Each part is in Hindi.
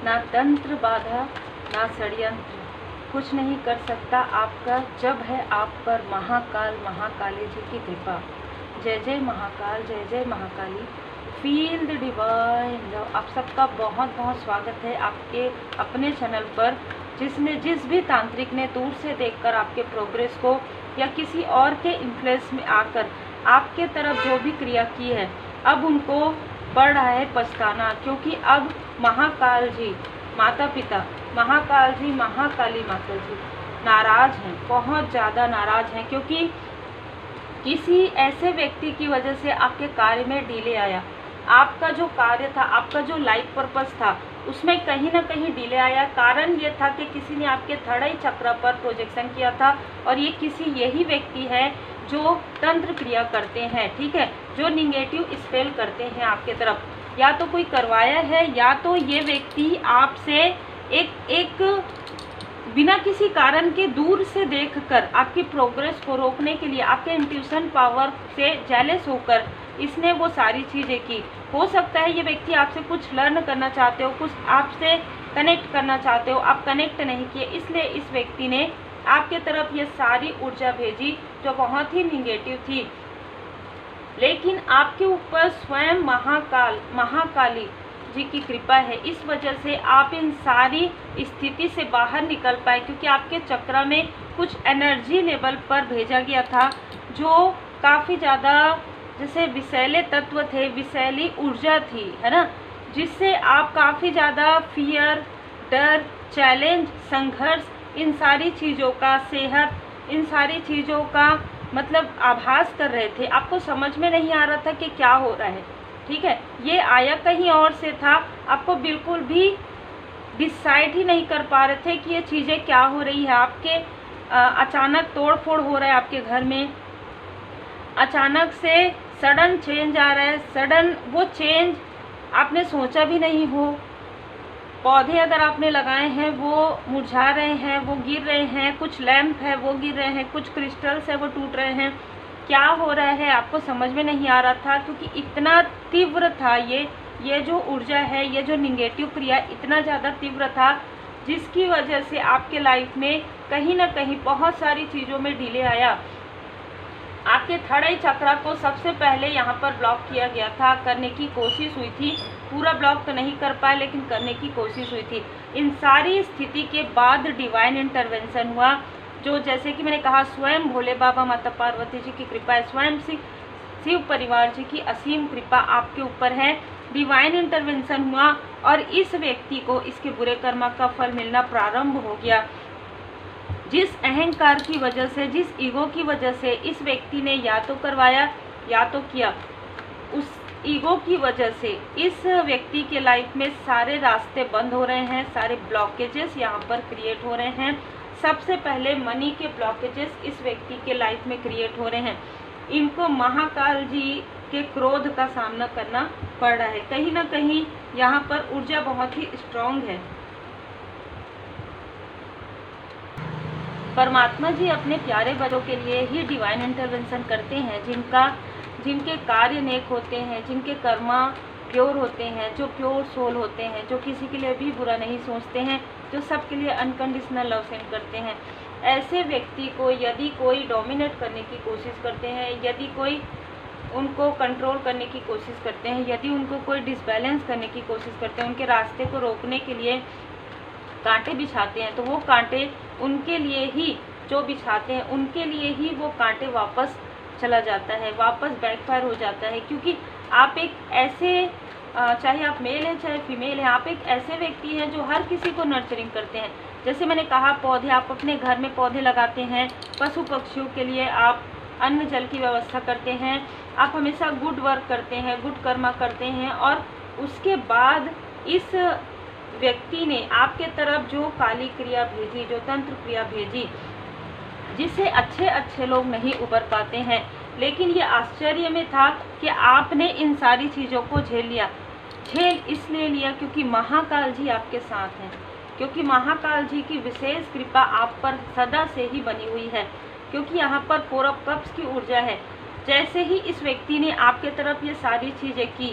ना तंत्र बाधा ना षड्यंत्र कुछ नहीं कर सकता आपका, जब है आप पर महाकाल महाकाली जी की कृपा। जय जय महाकाल, जय जय Mahakali. Feel the divine love. आप सबका बहुत बहुत स्वागत है आपके अपने चैनल पर, जिस भी तांत्रिक ने दूर से देखकर आपके प्रोग्रेस को या किसी और के इन्फ्लुएंस में आकर आपके तरफ जो भी क्रिया की है, अब उनको पड़ रहा है पछताना, क्योंकि अब महाकाल जी माता पिता, महाकाल जी महाकाली माता जी नाराज हैं, बहुत ज़्यादा नाराज हैं, क्योंकि किसी ऐसे व्यक्ति की वजह से आपके कार्य में डिले आया। आपका जो कार्य था, आपका जो लाइफ पर्पस था, उसमें कहीं ना कहीं डिले आया। कारण ये था कि किसी ने आपके थर्ड आई चक्र पर प्रोजेक्शन किया था, और ये किसी यही व्यक्ति है जो तंत्र क्रिया करते हैं, ठीक है, जो निगेटिव स्पेल करते हैं आपके तरफ। या तो कोई करवाया है, या तो ये व्यक्ति आपसे एक बिना किसी कारण के दूर से देखकर आपकी प्रोग्रेस को रोकने के लिए, आपके इंट्यूशन पावर से जेलस होकर इसने वो सारी चीज़ें की। हो सकता है ये व्यक्ति आपसे कुछ लर्न करना चाहते हो, कुछ आपसे कनेक्ट करना चाहते हो, आप कनेक्ट नहीं किए, इसलिए इस व्यक्ति ने आपके तरफ ये सारी ऊर्जा भेजी जो बहुत ही निगेटिव थी। लेकिन आपके ऊपर स्वयं महाकाली जी की कृपा है, इस वजह से आप इन सारी स्थिति से बाहर निकल पाए, क्योंकि आपके चक्र में कुछ एनर्जी लेवल पर भेजा गया था जो काफ़ी ज़्यादा जैसे विषैले तत्व थे, विषैली ऊर्जा थी, है ना, जिससे आप काफ़ी ज़्यादा फियर, डर, चैलेंज, संघर्ष, इन सारी चीज़ों का, सेहत, इन सारी चीज़ों का मतलब आभास कर रहे थे। आपको समझ में नहीं आ रहा था कि क्या हो रहा है, ठीक है, ये आया कहीं और से था, आपको बिल्कुल भी डिसाइड ही नहीं कर पा रहे थे कि ये चीज़ें क्या हो रही है। आपके अचानक तोड़ फोड़ हो रहा है आपके घर में, अचानक से सडन चेंज आ रहा है, सडन वो चेंज आपने सोचा भी नहीं हो। पौधे अगर आपने लगाए हैं वो मुरझा रहे हैं, वो गिर रहे हैं, कुछ लैंप है वो गिर रहे हैं, कुछ क्रिस्टल्स है वो टूट रहे हैं, क्या हो रहा है आपको समझ में नहीं आ रहा था, क्योंकि इतना तीव्र था ये जो ऊर्जा है, ये जो निगेटिव क्रिया इतना ज़्यादा तीव्र था, जिसकी वजह से आपके लाइफ में कहीं ना कहीं बहुत सारी चीज़ों में डिले आया। आपके थर्ड आई चक्र को सबसे पहले यहाँ पर ब्लॉक किया गया था, करने की कोशिश हुई थी, पूरा ब्लॉक तो नहीं कर पाए लेकिन करने की कोशिश हुई थी। इन सारी स्थिति के बाद डिवाइन इंटरवेंशन हुआ, जो जैसे कि मैंने कहा स्वयं भोले बाबा माता पार्वती जी की कृपा है, स्वयं शिव परिवार जी की असीम कृपा आपके ऊपर है। डिवाइन इंटरवेंशन हुआ और इस व्यक्ति को इसके बुरे कर्म का फल मिलना प्रारंभ हो गया। जिस अहंकार की वजह से, जिस ईगो की वजह से इस व्यक्ति ने या तो करवाया या तो किया, उस ईगो की वजह से इस व्यक्ति के लाइफ में सारे रास्ते बंद हो रहे हैं, सारे ब्लॉकेजेस यहाँ पर क्रिएट हो रहे हैं। सबसे पहले मनी के ब्लॉकेजेस इस व्यक्ति के लाइफ में क्रिएट हो रहे हैं। इनको महाकाल जी के क्रोध का सामना करना पड़ रहा है। कहीं ना कहीं यहाँ पर ऊर्जा बहुत ही स्ट्रांग है। परमात्मा जी अपने प्यारे बच्चों के लिए ही डिवाइन इंटरवेंशन करते हैं, जिनके कार्य नेक होते हैं, जिनके कर्मा प्योर होते हैं, जो प्योर सोल होते हैं, जो किसी के लिए भी बुरा नहीं सोचते हैं, जो सबके लिए अनकंडीशनल लव सेंड करते हैं। ऐसे व्यक्ति को यदि कोई डोमिनेट करने की कोशिश करते हैं, यदि कोई उनको कंट्रोल करने की कोशिश करते हैं, यदि उनको कोई डिसबैलेंस करने की कोशिश करते हैं, उनके रास्ते को रोकने के लिए कांटे बिछाते हैं, तो वो कांटे उनके लिए ही जो बिछाते हैं, उनके लिए ही वो कांटे वापस चला जाता है, वापस बैकफायर हो जाता है। क्योंकि आप एक ऐसे चाहे आप मेल हैं चाहे फीमेल हैं, आप एक ऐसे व्यक्ति हैं जो हर किसी को नर्चरिंग करते हैं। जैसे मैंने कहा पौधे, आप अपने घर में पौधे लगाते हैं, पशु पक्षियों के लिए आप अन्न जल की व्यवस्था करते हैं, आप हमेशा गुड वर्क करते हैं, गुड कर्मा करते हैं। और उसके बाद इस व्यक्ति ने आपके तरफ जो काली क्रिया भेजी, जो तंत्र क्रिया भेजी, जिससे अच्छे लोग नहीं उबर पाते हैं। लेकिन ये आश्चर्य में था कि आपने इन सारी चीज़ों को झेल लिया। झेल इसलिए लिया क्योंकि महाकाल जी आपके साथ हैं, क्योंकि महाकाल जी की विशेष कृपा आप पर सदा से ही बनी हुई है। क्योंकि यहाँ पर 4 ऑफ कप्स की ऊर्जा है। जैसे ही इस व्यक्ति ने आपके तरफ ये सारी चीज़ें की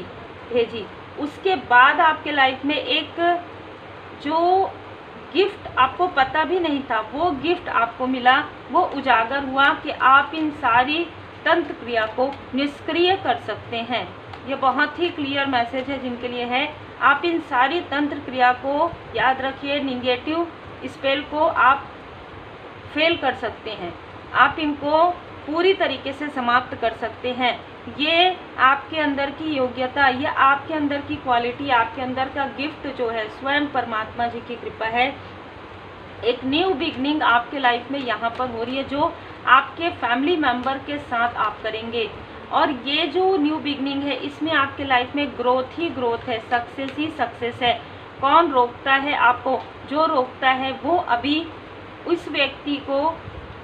भेजी, उसके बाद आपके लाइफ में एक जो गिफ्ट आपको पता भी नहीं था, वो गिफ्ट आपको मिला, वो उजागर हुआ कि आप इन सारी तंत्र क्रिया को निष्क्रिय कर सकते हैं। ये बहुत ही क्लियर मैसेज है जिनके लिए है। आप इन सारी तंत्र क्रिया को याद रखिए, निगेटिव स्पेल को आप फेल कर सकते हैं, आप इनको पूरी तरीके से समाप्त कर सकते हैं। ये आपके अंदर की योग्यता, ये आपके अंदर की क्वालिटी, आपके अंदर का गिफ्ट जो है स्वयं परमात्मा जी की कृपा है। एक न्यू बिगनिंग आपके लाइफ में यहाँ पर हो रही है, जो आपके फैमिली मेंबर के साथ आप करेंगे। और ये जो न्यू बिगनिंग है, इसमें आपके लाइफ में ग्रोथ ही ग्रोथ है, सक्सेस ही सक्सेस है। कौन रोकता है आपको? जो रोकता है वो अभी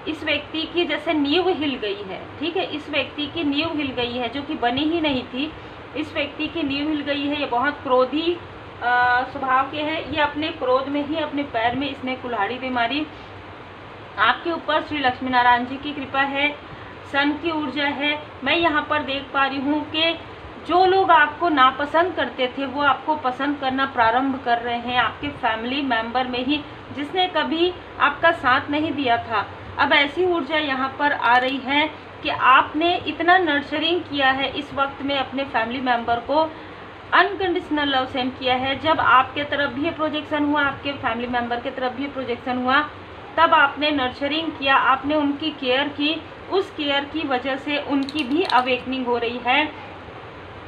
इस व्यक्ति की जैसे नींव हिल गई है, ठीक है, इस व्यक्ति की नींव हिल गई है जो कि बनी ही नहीं थी। इस व्यक्ति की नींव हिल गई है। ये बहुत क्रोधी स्वभाव के हैं, ये अपने क्रोध में ही अपने पैर में इसने कुल्हाड़ी दे मारी। आपके ऊपर श्री लक्ष्मी नारायण जी की कृपा है, सन की ऊर्जा है। मैं यहाँ पर देख पा रही हूँ कि जो लोग आपको नापसंद करते थे वो आपको पसंद करना प्रारंभ कर रहे हैं। आपके फैमिली मेंबर में ही जिसने कभी आपका साथ नहीं दिया था, अब ऐसी ऊर्जा यहाँ पर आ रही है कि आपने इतना नर्चरिंग किया है इस वक्त में अपने फैमिली मेंबर को, अनकंडीशनल लव सेंड किया है। जब आपके तरफ भी ये प्रोजेक्शन हुआ, आपके फैमिली मेंबर के तरफ भी ये प्रोजेक्शन हुआ, तब आपने नर्चरिंग किया, आपने उनकी केयर की। उस केयर की वजह से उनकी भी अवेकनिंग हो रही है।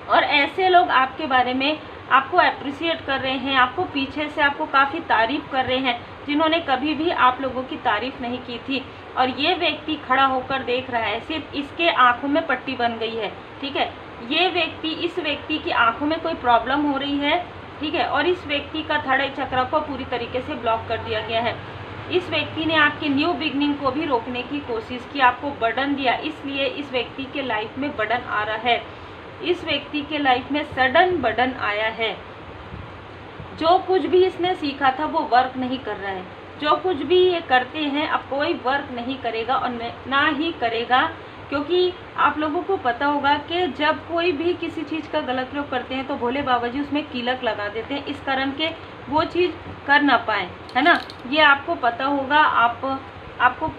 और ऐसे लोग आपके बारे में आपको अप्रिशिएट कर रहे हैं, आपको पीछे से आपको काफ़ी तारीफ कर रहे हैं, जिन्होंने कभी भी आप लोगों की तारीफ नहीं की थी। और ये व्यक्ति खड़ा होकर देख रहा है, सिर्फ इसके आंखों में पट्टी बन गई है, ठीक है। ये व्यक्ति, इस व्यक्ति की आंखों में कोई प्रॉब्लम हो रही है, ठीक है, और इस व्यक्ति का थर्ड आई चक्र को पूरी तरीके से ब्लॉक कर दिया गया है। इस व्यक्ति ने आपके न्यू बिगनिंग को भी रोकने की कोशिश की, आपको बर्डन दिया, इसलिए इस व्यक्ति के लाइफ में बर्डन आ रहा है। इस व्यक्ति के लाइफ में सडन बर्डन आया है। जो कुछ भी इसने सीखा था वो वर्क नहीं कर रहा है। जो कुछ भी ये करते हैं अब कोई वर्क नहीं करेगा और ना ही करेगा, क्योंकि आप लोगों को पता होगा कि जब कोई भी किसी चीज़ का गलत प्रयोग करते हैं तो भोले बाबा जी उसमें कीलक लगा देते हैं, इस कारण के वो चीज़ कर ना पाए, है ना। ये आपको पता होगा, आपको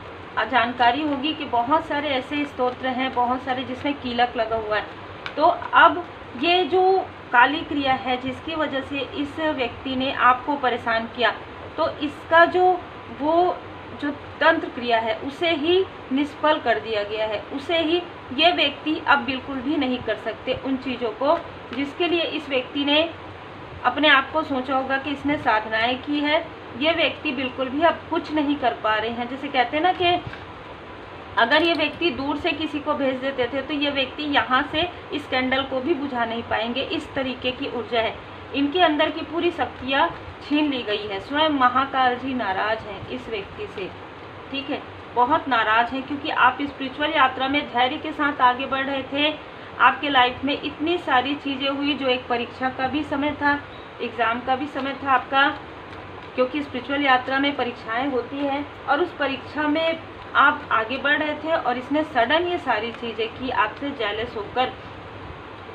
जानकारी होगी कि बहुत सारे ऐसे स्तोत्र हैं, बहुत सारे जिसमें कीलक लगा हुआ है। तो अब ये जो काली क्रिया है जिसकी वजह से इस व्यक्ति ने आपको परेशान किया, तो इसका जो तंत्र क्रिया है उसे ही निष्फल कर दिया गया है। उसे ही ये व्यक्ति अब बिल्कुल भी नहीं कर सकते उन चीज़ों को जिसके लिए इस व्यक्ति ने अपने आप को सोचा होगा कि इसने साधनाएं की है। ये व्यक्ति बिल्कुल भी अब कुछ नहीं कर पा रहे हैं। जैसे कहते हैं ना कि अगर ये व्यक्ति दूर से किसी को भेज देते थे तो ये व्यक्ति यहाँ से इस कैंडल को भी बुझा नहीं पाएंगे, इस तरीके की ऊर्जा है। इनके अंदर की पूरी शक्तियाँ छीन ली गई है। स्वयं महाकाल जी नाराज हैं इस व्यक्ति से, ठीक है, बहुत नाराज हैं, क्योंकि आप स्पिरिचुअल यात्रा में धैर्य के साथ आगे बढ़ रहे थे। आपके लाइफ में इतनी सारी चीज़ें हुई, जो एक परीक्षा का भी समय था, एग्ज़ाम का भी समय था आपका, क्योंकि स्पिरिचुअल यात्रा में परीक्षाएं होती हैं और उस परीक्षा में आप आगे बढ़ रहे थे और इसने सडन ये सारी चीज़ें की, आपसे जेलस होकर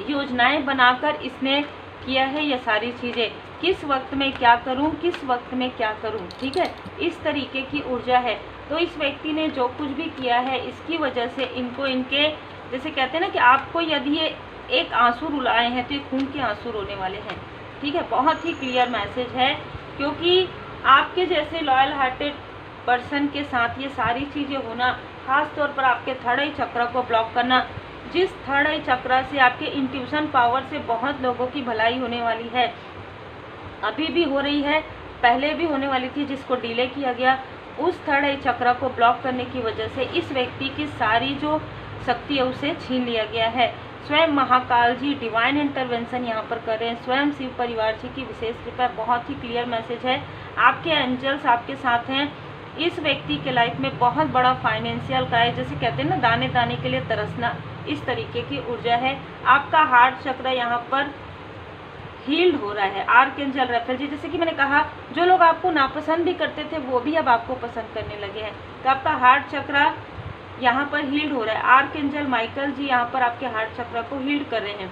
योजनाएं बनाकर इसने किया है ये सारी चीज़ें। किस वक्त में क्या करूं, किस वक्त में क्या करूं, ठीक है, इस तरीके की ऊर्जा है। तो इस व्यक्ति ने जो कुछ भी किया है इसकी वजह से इनको, इनके जैसे कहते हैं ना कि आपको यदि ये एक आंसू रुलाए हैं तो ये खून के आंसू रोने वाले हैं, ठीक है। बहुत ही क्लियर मैसेज है, क्योंकि आपके जैसे लॉयल हार्टेड पर्सन के साथ ये सारी चीज़ें होना, खास तौर पर आपके थर्ड आई चक्र को ब्लॉक करना, जिस थर्ड आई चक्र से आपके इंट्यूशन पावर से बहुत लोगों की भलाई होने वाली है, अभी भी हो रही है, पहले भी होने वाली थी, जिसको डिले किया गया, उस थर्ड आई चक्र को ब्लॉक करने की वजह से इस व्यक्ति की सारी जो शक्ति है उसे छीन लिया गया है। स्वयं महाकाल जी डिवाइन इंटरवेंशन यहाँ पर कर रहे हैं। स्वयं शिव परिवार जी की विशेष कृपा। बहुत ही क्लियर मैसेज है, आपके एंजल्स आपके साथ हैं। इस व्यक्ति के लाइफ में बहुत बड़ा फाइनेंशियल का है, जैसे कहते हैं ना दाने दाने के लिए तरसना, इस तरीके की ऊर्जा है। आपका हार्ट चक्र यहाँ पर हील्ड हो रहा है। आर्कएंजल राफेल जी, जैसे कि मैंने कहा, जो लोग आपको नापसंद भी करते थे वो भी अब आपको पसंद करने लगे हैं। तो आपका हार्ट चक्र यहाँ पर हील्ड हो रहा है। आर्कएंजल माइकल जी यहाँ पर आपके हार्ट चक्र को हील्ड कर रहे हैं।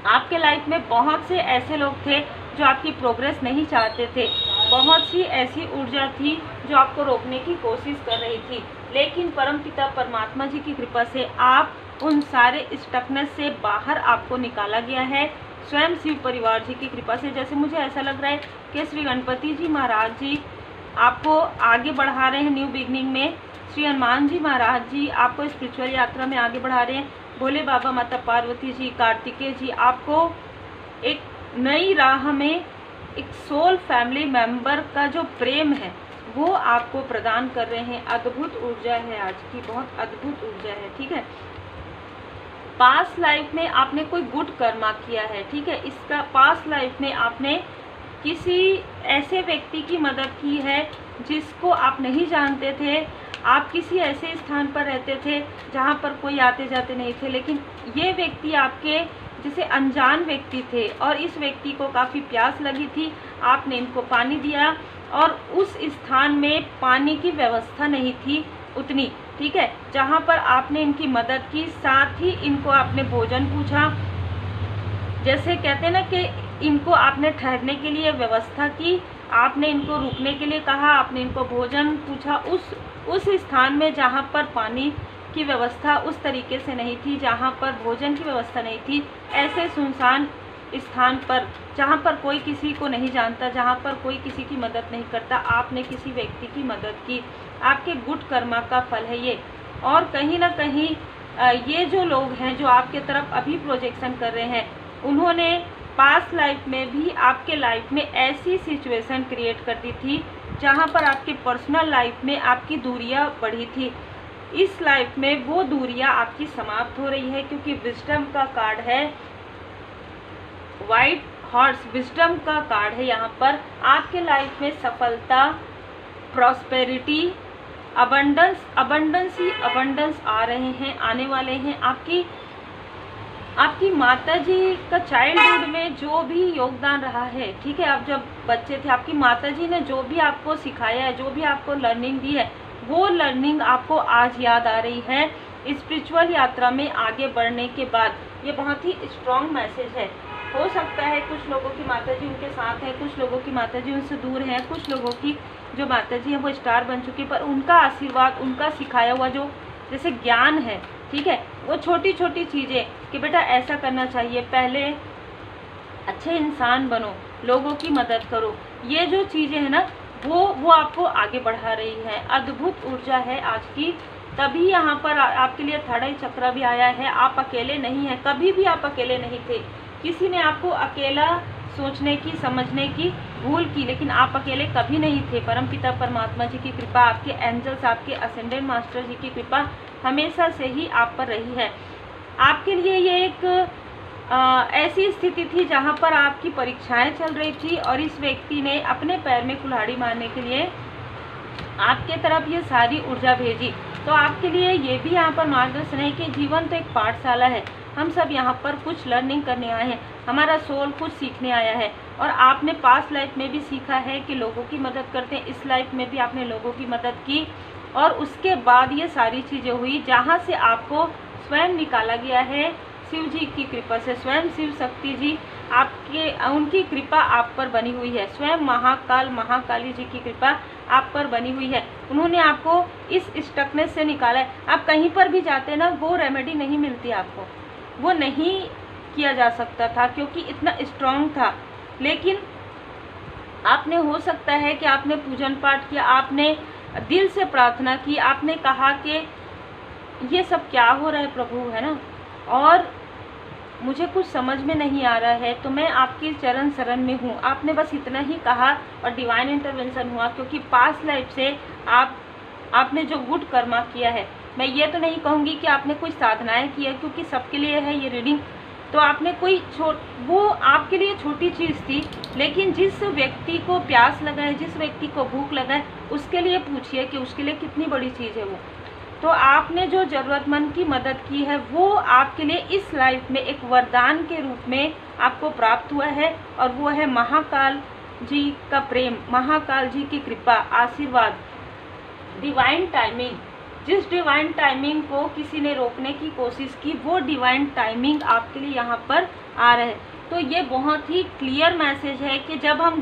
आपके लाइफ में बहुत से ऐसे लोग थे जो आपकी प्रोग्रेस नहीं चाहते थे। बहुत सी ऐसी ऊर्जा थी जो आपको रोकने की कोशिश कर रही थी, लेकिन परमपिता परमात्मा जी की कृपा से आप उन सारे स्टकनेस से बाहर आपको निकाला गया है, स्वयं शिव परिवार जी की कृपा से। जैसे मुझे ऐसा लग रहा है कि श्री गणपति जी महाराज जी आपको आगे बढ़ा रहे हैं न्यू बिगनिंग में। श्री हनुमान जी महाराज जी आपको स्पिरिचुअल यात्रा में आगे बढ़ा रहे हैं। भोले बाबा, माता पार्वती जी, कार्तिकेय जी आपको एक नई राह में एक सोल फैमिली मेंबर का जो प्रेम है वो आपको प्रदान कर रहे हैं। अद्भुत ऊर्जा है आज की, बहुत अद्भुत ऊर्जा है। ठीक है, पास्ट लाइफ में आपने कोई गुड कर्मा किया है। ठीक है, इसका पास्ट लाइफ में आपने किसी ऐसे व्यक्ति की मदद की है जिसको आप नहीं जानते थे। आप किसी ऐसे स्थान पर रहते थे जहाँ पर कोई आते जाते नहीं थे, लेकिन ये व्यक्ति आपके जैसे अनजान व्यक्ति थे और इस व्यक्ति को काफ़ी प्यास लगी थी। आपने इनको पानी दिया और उस स्थान में पानी की व्यवस्था नहीं थी उतनी। ठीक है, जहाँ पर आपने इनकी मदद की, साथ ही इनको आपने भोजन पूछा। जैसे कहते हैं ना कि इनको आपने ठहरने के लिए व्यवस्था की, आपने इनको रुकने के लिए कहा, आपने इनको भोजन पूछा उस स्थान में जहाँ पर पानी की व्यवस्था उस तरीके से नहीं थी, जहाँ पर भोजन की व्यवस्था नहीं थी, ऐसे सुनसान स्थान पर जहाँ पर कोई किसी को नहीं जानता, जहाँ पर कोई किसी की मदद नहीं करता, आपने किसी व्यक्ति की मदद की। आपके गुड कर्मा का फल है ये। और कहीं ना कहीं ये जो लोग हैं जो आपके तरफ अभी प्रोजेक्शन कर रहे हैं, उन्होंने पास्ट लाइफ में भी आपके लाइफ में ऐसी सिचुएशन क्रिएट कर दी थी जहाँ पर आपके पर्सनल लाइफ में आपकी दूरियाँ बढ़ी थी। इस लाइफ में वो दूरियाँ आपकी समाप्त हो रही है, क्योंकि विजडम का कार्ड है, वाइट हॉर्स विजडम का कार्ड है। यहाँ पर आपके लाइफ में सफलता, प्रॉस्पेरिटी, अबंडेंस ही अबंडेंस आ रहे हैं, आने वाले हैं। आपकी माता जी का चाइल्डहुड में जो भी योगदान रहा है, ठीक है, आप जब बच्चे थे आपकी माता जी ने जो भी आपको सिखाया है, जो भी आपको लर्निंग दी है, वो लर्निंग आपको आज याद आ रही है स्पिरिचुअल यात्रा में आगे बढ़ने के बाद। ये बहुत ही स्ट्रॉन्ग मैसेज है। हो सकता है कुछ लोगों की माताजी उनके साथ हैं, कुछ लोगों की माताजी उनसे दूर हैं, कुछ लोगों की जो माताजी हैं वो स्टार बन चुकी, पर उनका आशीर्वाद, उनका सिखाया हुआ जो जैसे ज्ञान है, ठीक है, वो छोटी छोटी चीज़ें कि बेटा ऐसा करना चाहिए, पहले अच्छे इंसान बनो, लोगों की मदद करो, ये जो चीज़ें हैं ना वो आपको आगे बढ़ा रही है। अद्भुत ऊर्जा है आज की। तभी यहाँ पर आपके लिए थर्ड आई चक्र भी आया है। आप अकेले नहीं हैं, कभी भी आप अकेले नहीं थे। किसी ने आपको अकेला सोचने की, समझने की भूल की, लेकिन आप अकेले कभी नहीं थे। परमपिता परमात्मा जी की कृपा, आपके एंजल्स, आपके असेंडेंट मास्टर जी की कृपा हमेशा से ही आप पर रही है। आपके लिए ये एक ऐसी स्थिति थी जहाँ पर आपकी परीक्षाएं चल रही थी और इस व्यक्ति ने अपने पैर में कुल्हाड़ी मारने के लिए आपके तरफ ये सारी ऊर्जा भेजी। तो आपके लिए ये भी यहाँ पर मार्गदर्शन है कि जीवन तो एक पाठशाला है, हम सब यहाँ पर कुछ लर्निंग करने आए हैं, हमारा सोल कुछ सीखने आया है। और आपने पास्ट लाइफ में भी सीखा है कि लोगों की मदद करते हैं, इस लाइफ में भी आपने लोगों की मदद की और उसके बाद ये सारी चीज़ें हुई जहाँ से आपको स्वयं निकाला गया है शिव जी की कृपा से। स्वयं शिव शक्ति जी उनकी कृपा आप पर बनी हुई है, स्वयं महाकाली जी की कृपा आप पर बनी हुई है। उन्होंने आपको इस स्टकनेस से निकाला है। आप कहीं पर भी जाते ना, वो रेमेडी नहीं मिलती आपको, वो नहीं किया जा सकता था क्योंकि इतना स्ट्रांग था। लेकिन आपने, हो सकता है कि आपने पूजन पाठ किया, आपने दिल से प्रार्थना की, आपने कहा कि ये सब क्या हो रहा है प्रभु, है ना, और मुझे कुछ समझ में नहीं आ रहा है, तो मैं आपके चरण शरण में हूँ। आपने बस इतना ही कहा और डिवाइन इंटरवेंशन हुआ, क्योंकि पास्ट लाइफ से आपने जो गुड कर्मा किया है, मैं ये तो नहीं कहूँगी कि आपने कोई साधनाएं की है, क्योंकि सबके लिए है ये रीडिंग, तो आपने कोई वो आपके लिए छोटी चीज़ थी, लेकिन जिस व्यक्ति को प्यास लगा है, जिस व्यक्ति को भूख लगा है, उसके लिए पूछिए कि उसके लिए कितनी बड़ी चीज़ है वो। तो आपने जो ज़रूरतमंद की मदद की है वो आपके लिए इस लाइफ में एक वरदान के रूप में आपको प्राप्त हुआ है, और वो है महाकाल जी का प्रेम, महाकाल जी की कृपा, आशीर्वाद, डिवाइन टाइमिंग। जिस डिवाइन टाइमिंग को किसी ने रोकने की कोशिश की, वो डिवाइन टाइमिंग आपके लिए यहाँ पर आ रहा है। तो ये बहुत ही क्लियर मैसेज है कि जब हम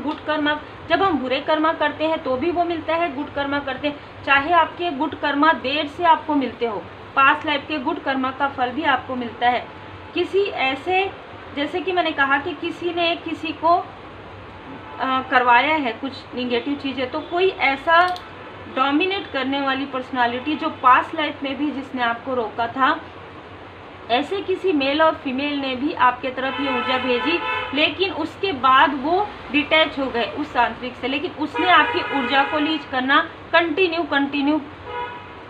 जब हम बुरे कर्मा करते हैं तो भी वो मिलता है, गुड कर्मा करते हैं, चाहे आपके गुड कर्मा देर से आपको मिलते हो, पास्ट लाइफ के गुड कर्मा का फल भी आपको मिलता है। किसी ऐसे, जैसे कि मैंने कहा कि किसी ने किसी को करवाया है कुछ निगेटिव चीज़ें, तो कोई ऐसा डोमिनेट करने वाली पर्सनालिटी जो पास्ट लाइफ में भी जिसने आपको रोका था, ऐसे किसी मेल और फीमेल ने भी आपके तरफ ये ऊर्जा भेजी, लेकिन उसके बाद वो डिटैच हो गए उस तांत्रिक से, लेकिन उसने आपकी ऊर्जा को लीच करना कंटिन्यू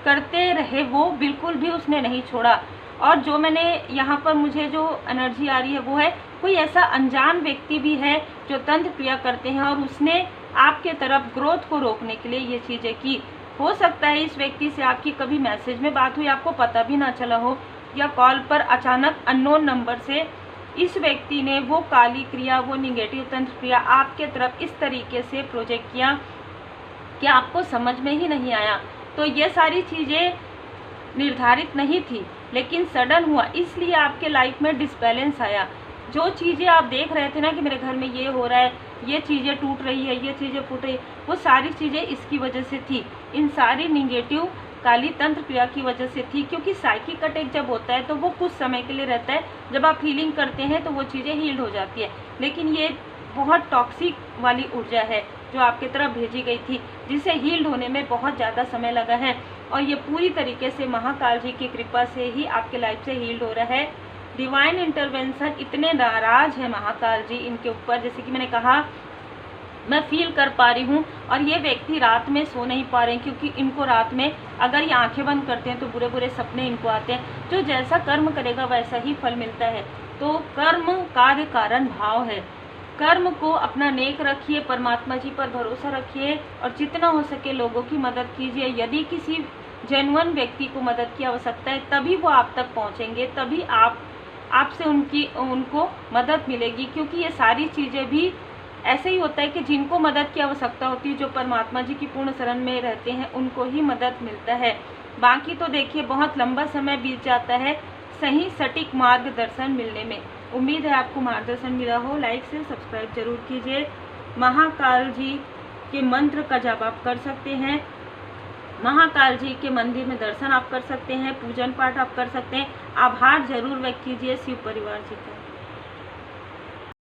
करते रहे, वो बिल्कुल भी उसने नहीं छोड़ा। और जो मैंने यहाँ पर मुझे जो एनर्जी आ रही है वो है कोई ऐसा अनजान व्यक्ति भी है जो तंत्र क्रिया करते हैं और उसने आपके तरफ ग्रोथ को रोकने के लिए ये चीज़ें की। हो सकता है इस व्यक्ति से आपकी कभी मैसेज में बात हुई, आपको पता भी ना चला हो, या कॉल पर अचानक अननोन नंबर से इस व्यक्ति ने वो काली क्रिया, वो निगेटिव तंत्र क्रिया आपके तरफ इस तरीके से प्रोजेक्ट किया कि आपको समझ में ही नहीं आया। तो ये सारी चीज़ें निर्धारित नहीं थी, लेकिन सडन हुआ, इसलिए आपके लाइफ में डिसबैलेंस आया। जो चीज़ें आप देख रहे थे ना कि मेरे घर में ये हो रहा है, ये चीज़ें टूट रही है, ये चीज़ें फूट रही है, वो सारी चीज़ें इसकी वजह से थी, इन सारी निगेटिव काली तंत्र क्रिया की वजह से थी। क्योंकि साइकिक अटैक जब होता है तो वो कुछ समय के लिए रहता है, जब आप हीलिंग करते हैं तो वो चीज़ें हील्ड हो जाती है, लेकिन ये बहुत टॉक्सिक वाली ऊर्जा है जो आपकी तरफ भेजी गई थी, जिसे हील्ड होने में बहुत ज़्यादा समय लगा है, और ये पूरी तरीके से महाकाल जी की कृपा से ही आपके लाइफ से हील्ड हो रहा है। डिवाइन इंटरवेंशन, इतने नाराज है महाकाल जी इनके ऊपर, जैसे कि मैंने कहा मैं फील कर पा रही हूँ। और ये व्यक्ति रात में सो नहीं पा रहे हैं, क्योंकि इनको रात में अगर ये आंखें बंद करते हैं तो बुरे बुरे सपने इनको आते हैं। जो जैसा कर्म करेगा वैसा ही फल मिलता है। तो कर्म कार्य कारण भाव है। कर्म को अपना नेक रखिए, परमात्मा जी पर भरोसा रखिए, और जितना हो सके लोगों की मदद कीजिए। यदि किसी जेन्युइन व्यक्ति को मदद की आवश्यकता है तभी वो आप तक पहुँचेंगे, तभी आपसे उनको मदद मिलेगी। क्योंकि ये सारी चीज़ें भी ऐसे ही होता है कि जिनको मदद की आवश्यकता होती है, जो परमात्मा जी की पूर्ण शरण में रहते हैं, उनको ही मदद मिलता है। बाकी तो देखिए बहुत लंबा समय बीत जाता है सही सटीक मार्गदर्शन मिलने में। उम्मीद है आपको मार्गदर्शन मिला हो। लाइक से सब्सक्राइब जरूर कीजिए। महाकाल जी के मंत्र का जाप आप कर सकते हैं, महाकाल जी के मंदिर में दर्शन आप कर सकते हैं, पूजन पाठ आप कर सकते हैं। आभार जरूर व्यक्त कीजिए शिव परिवार जी का।